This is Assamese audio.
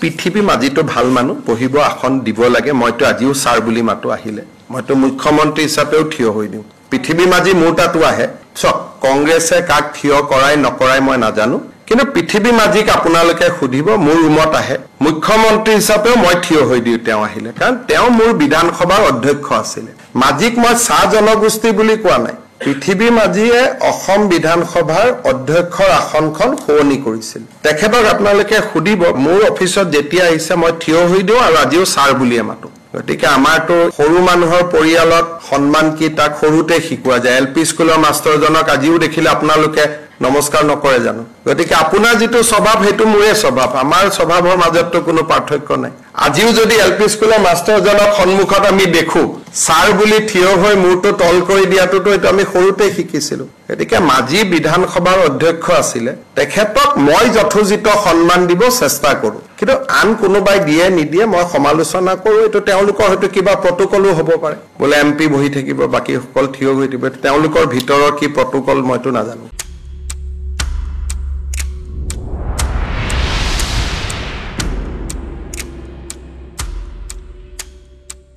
পৃথিৱী মাজিটো ভাল মানুহ পঢ়িব আসন দিব লাগে মইতো আজিও ছাৰ বুলি মাতো আহিলে মইতো মুখ্যমন্ত্ৰী হিচাপেও থিয় হৈ দিওঁ পৃথিৱী মাজি মোৰ তাতো আহে চক কংগ্ৰেছে কাক থিয় কৰাই নকৰাই মই নাজানো কিন্তু পৃথিৱী মাজিক আপোনালোকে খুদিব মোৰ ৰুমত আহে মুখ্যমন্ত্ৰী হিচাপেও মই থিয় হৈ দিওঁ তেওঁ আহিলে কাৰণ তেওঁ মোৰ বিধানসভাৰ অধ্যক্ষ আছিল মাজিক মই চাহ জনগোষ্ঠী বুলি কোৱা নাই পৃথিৱী মাজিয়ে অসম বিধানসভাৰ অধ্যক্ষৰ আসনখন সলনি কৰিছিল তেখেতক আপোনালোকে খুদিব মোৰ অফিচত যেতিয়া আহিছে মই থিয় হৈ দিওঁ আৰু আজিও ছাৰ বুলিয়ে মাতো গতিকে আমাৰতো সৰু মানুহৰ পৰিয়ালত সন্মান কি তাক সৰুতে শিকোৱা যায় এলপি স্কুলৰ মাষ্টৰজনক আজিও দেখিলে আপোনালোকে নমস্কাৰ নকৰে জানো গতিকে আপোনাৰ যেটো স্বভাৱ হেতু মোৰে স্বভাৱ আমাৰ স্বভাৱৰ মাজততো কোনো পাৰ্থক্য নাই আজিও যদি এলপি স্কুলৰ মাষ্টৰজনক সন্মুখত আমি দেখো ছাৰ বুলি থিয় হৈ মূৰটো তল কৰি দিয়াটোতো এটা আমি সৰুতে শিকিছিলো গতিকে মাজি বিধানসভাৰ অধ্যক্ষ আছিল তেখেতক মই যথোচিত সন্মান দিব চেষ্টা কৰো কিন্তু আন কোনোবাই দিয়ে নিদিয়ে মই সমালোচনা কৰো এটো তেওঁলোকৰ হয়তো কিবা প্ৰটোকলো হ'ব পাৰে বোলে এমপি বহি থাকিব বাকি সকল থিয় হৈ থাকিব তেওঁলোকৰ ভিতৰৰ কি প্ৰটোকল মইতো নাজানো